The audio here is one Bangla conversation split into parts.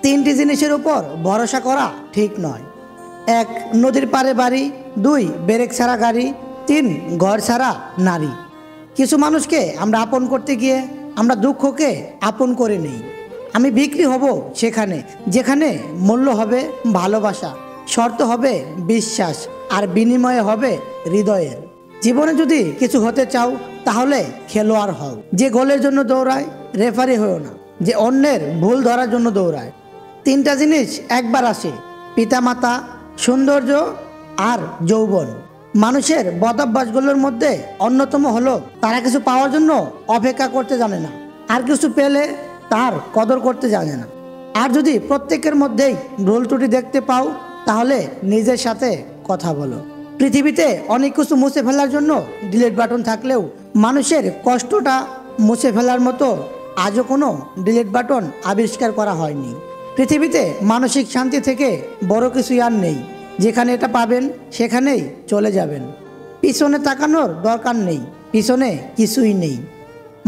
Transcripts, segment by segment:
তিনটি জিনিসের উপর ভরসা করা ঠিক নয়। এক, নদীর পাড়ে বাড়ি। দুই, ব্রেক ছাড়া গাড়ি। তিন, ঘর ছাড়া নারী। কিছু মানুষকে আমরা আপন করতে গিয়ে আমরা দুঃখকে আপন করে নেই। আমি বিক্রি হব সেখানে যেখানে মূল্য হবে ভালোবাসা, শর্ত হবে বিশ্বাস, আর বিনিময়ে হবে হৃদয়ের। জীবনে যদি কিছু হতে চাও তাহলে খেলোয়াড় হও, যে গোলের জন্য দৌড়ায়। রেফারি হয়েও না, যে অন্যের ভুল ধরার জন্য দৌড়ায়। তিনটা জিনিস একবার আসে, পিতামাতা, সৌন্দর্য আর যৌবন। মানুষের বদভ্যাসগুলোর মধ্যে অন্যতম হলো তারা কিছু পাওয়ার জন্য অপেক্ষা করতে জানে না, আর কিছু পেলে তার কদর করতে জানে না। আর যদি প্রত্যেকের মধ্যেই ভুল ত্রুটি দেখতে পাও তাহলে নিজের সাথে কথা বলো। পৃথিবীতে অনেক কিছু মুছে ফেলার জন্য ডিলিট বাটন থাকলেও মানুষের কষ্টটা মুছে ফেলার মতো আজও কোনো ডিলিট বাটন আবিষ্কার করা হয়নি। পৃথিবীতে মানসিক শান্তি থেকে বড় কিছু আর নেই। যেখানে এটা পাবেন সেখানেই চলে যাবেন। পিছনে তাকানোর দরকার নেই, পিছনে কিছুই নেই।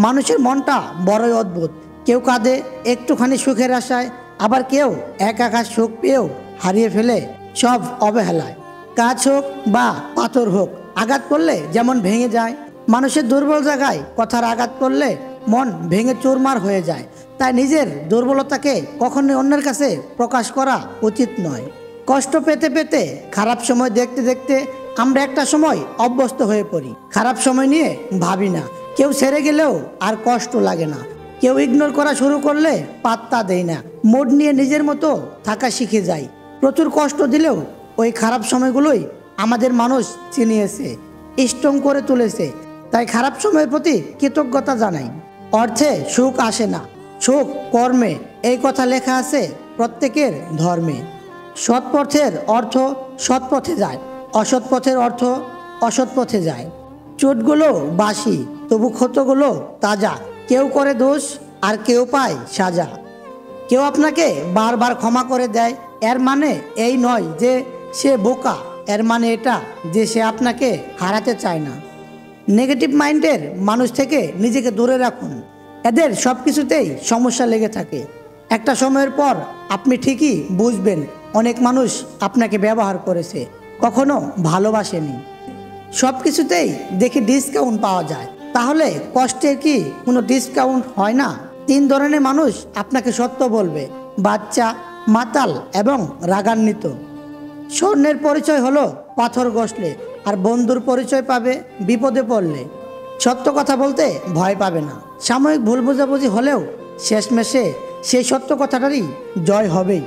মানুষের মনটা বড়ই অদ্ভুত। কেউ কাঁদে একটুখানি সুখের আশায়, আবার কেউ এক আকাশ সুখ পেয়েও হারিয়ে ফেলে সব অবহেলায়। কাজ হোক বা পাথর হোক, আঘাত করলে যেমন ভেঙে যায়, মানুষের দুর্বল জায়গায় কথার আঘাত করলে মন ভেঙে চুরমার হয়ে যায়। তাই নিজের দুর্বলতাকে কখনোই অন্যের কাছে প্রকাশ করা উচিত নয়। কষ্ট পেতে পেতে, খারাপ সময় দেখতে দেখতে আমরা একটা সময় অভ্যস্ত হয়ে পড়ি। খারাপ সময় নিয়ে ভাবি না, কেউ ছেড়ে গেলেও আর কষ্ট লাগে না, কেউ ইগনোর করা শুরু করলে পাত্তা দেই না। মুড নিয়ে নিজের মতো থাকা শিখে যাই। প্রচুর কষ্ট দিলেও ওই খারাপ সময়গুলোই আমাদের মানুষ চিনিয়েছে, স্ট্রং করে তুলেছে। তাই খারাপ সময়ের প্রতি কৃতজ্ঞতা জানাই। অর্থে সুখ আসে না, সুখ কর্মে, এই কথা লেখা আছে প্রত্যেকের ধর্মে। সৎ পথের অর্থ সৎ পথে যায়, অসৎ পথের অর্থ অসৎ পথে যায়। চোটগুলো বাসি, তবু ক্ষতগুলো তাজা। কেউ করে দোষ আর কেউ পায় সাজা। কেউ আপনাকে বারবার ক্ষমা করে দেয়, এর মানে এই নয় যে সে বোকা, এর মানে এটা যে সে আপনাকে হারাতে চায় না। নেগেটিভ মাইন্ডের মানুষ থেকে নিজেকে দূরে রাখুন। এদের সব কিছুতেই সমস্যা লেগে থাকে। একটা সময়ের পর আপনি ঠিকই বুঝবেন অনেক মানুষ আপনাকে ব্যবহার করেছে, কখনো ভালোবাসেনি। সব কিছুতেই দেখি ডিসকাউন্ট পাওয়া যায়, তাহলে কষ্টের কি কোনো ডিসকাউন্ট হয় না? তিন ধরনের মানুষ আপনাকে সত্য বলবে: বাচ্চা, মাতাল এবং রাগান্বিত। স্বর্ণের পরিচয় হলো পাথর ঘষলে, আর বন্ধুর পরিচয় পাবে বিপদে পড়লে। সত্য কথা বলতে ভয় পাবে না। সাময়িক ভুল বোঝাবুঝি হলেও শেষমেশে সেই সত্য কথাটারই জয় হবেই।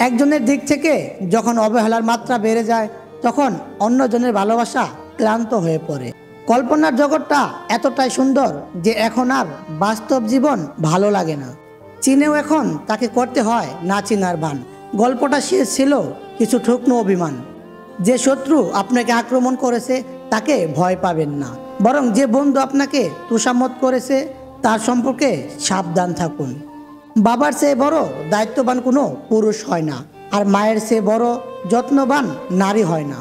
একজনের দিক থেকে যখন অবহেলার মাত্রা বেড়ে যায়, তখন অন্যজনের ভালোবাসা ক্লান্ত হয়ে পড়ে। কল্পনার জগৎটা এতটাই সুন্দর যে এখন আর বাস্তব জীবন ভালো লাগে না। চিনেও এখন তাকে করতে হয় না চিনার ভান। গল্পটা শেষ ছিল কিছু ঠুকনো অভিমান। যে শত্রু আপনাকে আক্রমণ করেছে তাকে ভয় পাবেন না, বরং যে বন্ধু আপনাকে তোষামত করেছে তার সম্পর্কে সাবধান থাকুন। বাবার চেয়ে বড় দায়িত্ববান কোনো পুরুষ হয় না, আর মায়ের চেয়ে বড় যত্নবান নারী হয় না।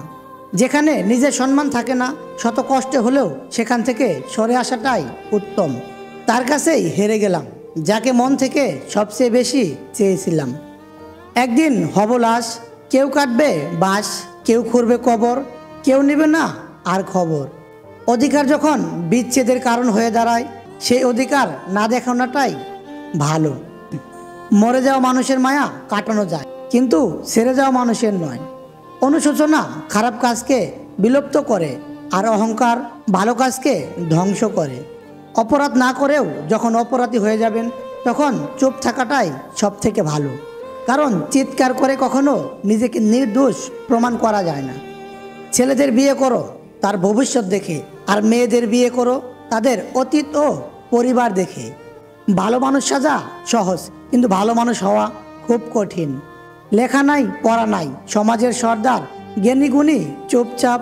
যেখানে নিজের সম্মান থাকে না, শত কষ্টে হলেও সেখান থেকে সরে আসাটাই উত্তম। তার কাছেই হেরে গেলাম যাকে মন থেকে সবচেয়ে বেশি চেয়েছিলাম। একদিন হব লাশ, কেউ কাটবে বাঁশ, কেউ খুঁড়বে কবর, কেউ নেবে না আর খবর। অধিকার যখন বিচ্ছেদের কারণ হয়ে দাঁড়ায়, সেই অধিকার না দেখানোটাই ভালো। মরে যাওয়া মানুষের মায়া কাটানো যায়, কিন্তু ছেড়ে যাওয়া মানুষের নয়। অনুশোচনা খারাপ কাজকে বিলুপ্ত করে, আর অহংকার ভালো কাজকে ধ্বংস করে। অপরাধ না করেও যখন অপরাধী হয়ে যাবেন, তখন চুপ থাকাটাই সব থেকে ভালো। কারণ চিৎকার করে কখনো নিজেকে নির্দোষ প্রমাণ করা যায় না। ছেলেদের বিয়ে করো তার ভবিষ্যৎ দেখে, আর মেয়েদের বিয়ে করো তাদের অতীত ও পরিবার দেখে। ভালো মানুষ সাজা সহজ, কিন্তু ভালো মানুষ হওয়া খুব কঠিন। লেখা নাই, পড়া নাই, সমাজের সর্দার, জ্ঞানীগুণী চুপচাপ,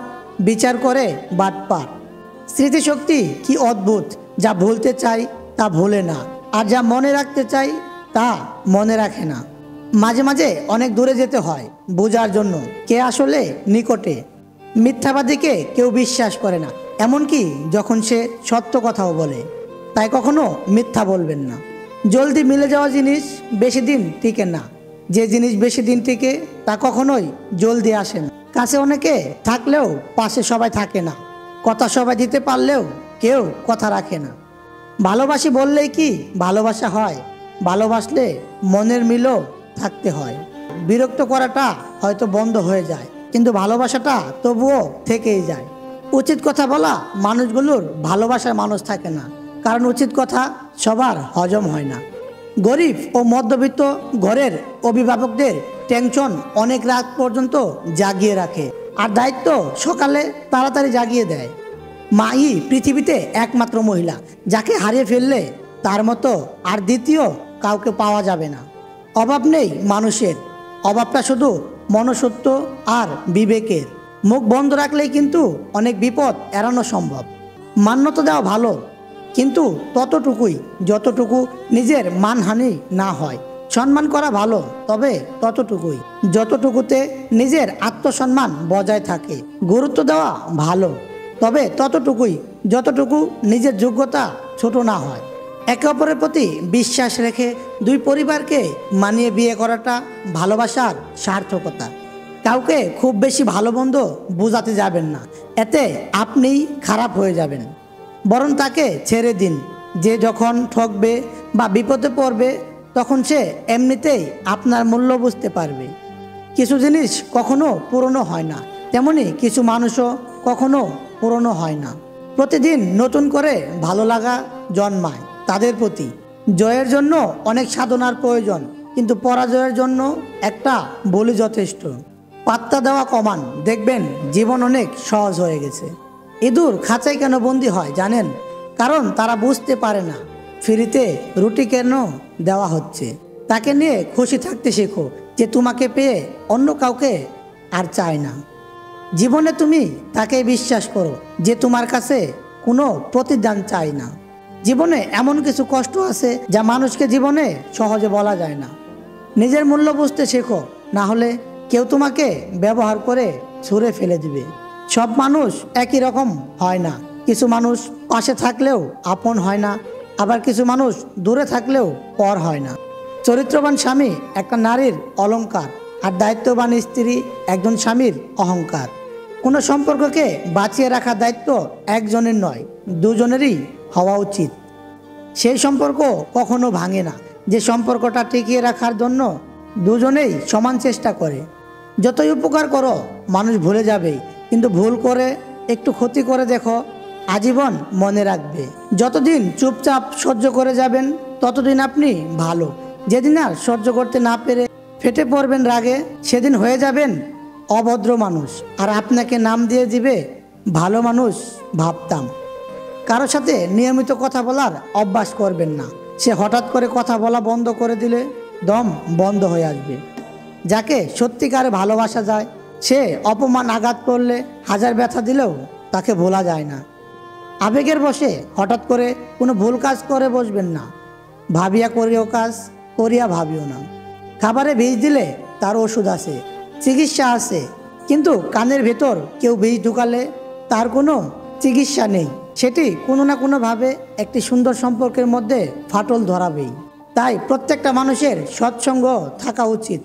বিচার করে বাটপার। স্মৃতিশক্তি কি অদ্ভুত, যা ভুলতে চাই তা ভুলে না, আর যা মনে রাখতে চাই তা মনে রাখে না। মাঝে মাঝে অনেক দূরে যেতে হয় বোঝার জন্য কে আসলে নিকটে। মিথ্যাবাদীকে কেউ বিশ্বাস করে না, এমনকি যখন সে সত্য কথাও বলে। তাই কখনো মিথ্যা বলবেন না। জলদি মিলে যাওয়া জিনিস বেশি দিন টিকে না, যে জিনিস বেশি দিন টিকে তা কখনোই জলদি আসে না। কাছে অনেকে থাকলেও পাশে সবাই থাকে না। কথা সবাই দিতে পারলেও কেউ কথা রাখে না। ভালোবাসি বললেই কি ভালোবাসা হয়? ভালোবাসলে মনের মিলও থাকতে হয়। বিরক্ত করাটা হয়তো বন্ধ হয়ে যায়, কিন্তু ভালোবাসাটা তবুও থেকেই যায়। উচিত কথা বলা মানুষগুলোর ভালোবাসার মানুষ থাকে না, কারণ উচিত কথা সবার হজম হয় না। গরিব ও মধ্যবিত্ত ঘরের অভিভাবকদের টেনশন অনেক রাত পর্যন্ত জাগিয়ে রাখে, আর দায়িত্ব সকালে তাড়াতাড়ি জাগিয়ে দেয়। মাই পৃথিবীতে একমাত্র মহিলা যাকে হারিয়ে ফেললে তার মতো আর দ্বিতীয় কাউকে পাওয়া যাবে না। অভাব নেই মানুষের, অভাবটা শুধু মনুষ্যত্ব আর বিবেকের। মুখ বন্ধ রাখলেই কিন্তু অনেক বিপদ এড়ানো সম্ভব। মান্যতা দেওয়া ভালো, কিন্তু ততটুকুই যতটুকু নিজের মানহানি না হয়। সম্মান করা ভালো, তবে ততটুকুই যতটুকুতে নিজের আত্মসম্মান বজায় থাকে। গুরুত্ব দেওয়া ভালো, তবে ততটুকুই যতটুকু নিজের যোগ্যতা ছোট না হয়। একে অপরের প্রতি বিশ্বাস রেখে দুই পরিবারকে মানিয়ে বিয়ে করাটা ভালোবাসার সার্থকতা। কাউকে খুব বেশি ভালো মন্দ বোঝাতে যাবেন না, এতে আপনিই খারাপ হয়ে যাবেন। বরং তাকে ছেড়ে দিন। যে যখন ঠকবে বা বিপদে পড়বে তখন সে এমনিতেই আপনার মূল্য বুঝতে পারবে। কিছু জিনিস কখনো পুরনো হয় না, তেমনি কিছু মানুষও কখনো পুরনো হয় না। প্রতিদিন নতুন করে ভালো লাগা জন্মায় তাদের প্রতি। জয়ের জন্য অনেক সাধনার প্রয়োজন, কিন্তু পরাজয়ের জন্য একটা বলি যথেষ্ট। পাত্তা দেওয়া কমান, দেখবেন জীবন অনেক সহজ হয়ে গেছে। ইঁদুর খাঁচায় কেন বন্দি হয় জানেন? কারণ তারা বুঝতে পারে না ফ্রিতে রুটি কেন দেওয়া হচ্ছে। তাকে নিয়ে খুশি থাকতে শেখো, যে তোমাকে পেয়ে অন্য কাউকে আর চায় না। জীবনে তুমি তাকে বিশ্বাস করো যে তোমার কাছে কোনো প্রতিদান চায় না। জীবনে এমন কিছু কষ্ট আছে যা মানুষকে জীবনে সহজে বলা যায় না। নিজের মূল্য বুঝতে শেখো, না হলে কেউ তোমাকে ব্যবহার করে ছুঁড়ে ফেলে দিবে। সব মানুষ একই রকম হয় না। কিছু মানুষ পাশে থাকলেও আপন হয় না, আবার কিছু মানুষ দূরে থাকলেও পর হয় না। চরিত্রবান স্বামী একটা নারীর অলংকার, আর দায়িত্ববান স্ত্রী একজন স্বামীর অহংকার। কোনো সম্পর্ককে বাঁচিয়ে রাখার দায়িত্ব একজনের নয়, দুজনেরই হওয়া উচিত। সেই সম্পর্ক কখনো ভাঙে না যে সম্পর্কটা টিকিয়ে রাখার জন্য দুজনেই সমান চেষ্টা করে। যতই উপকার করো মানুষ ভুলে যাবে, কিন্তু ভুল করে একটু ক্ষতি করে দেখো, আজীবন মনে রাখবে। যতদিন চুপচাপ সহ্য করে যাবেন ততদিন আপনি ভালো। যেদিন আর সহ্য করতে না পেরে ফেটে পড়বেন রাগে, সেদিন হয়ে যাবেন অভদ্র মানুষ, আর আপনাকে নাম দিয়ে দিবে ভালো মানুষ ভাবতাম। কারো সাথে নিয়মিত কথা বলার অভ্যাস করবেন না। সে হঠাৎ করে কথা বলা বন্ধ করে দিলে দম বন্ধ হয়ে আসবে। যাকে সত্যিকারে ভালোবাসা যায়, সে অপমান আঘাত করলে হাজার ব্যথা দিলেও তাকে ভোলা যায় না। আবেগের বশে হঠাৎ করে কোনো ভুল কাজ করে বসবেন না। ভাবিয়া করিও কাজ, করিয়া ভাবিও না। খাবারে বিষ দিলে তার ওষুধ আছে, চিকিৎসা আছে, কিন্তু কানের ভেতর কেউ বিষ ঢুকালে তার কোনো চিকিৎসা নেই। সেটি কোনো না কোনোভাবে একটি সুন্দর সম্পর্কের মধ্যে ফাটল ধরাবেই। তাই প্রত্যেকটা মানুষের সৎসঙ্গ থাকা উচিত,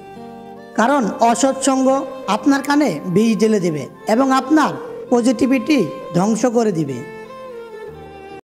কারণ অসৎসঙ্গ আপনার কানে বিষ ঢেলে দেবে এবং আপনার পজিটিভিটি ধ্বংস করে দিবে।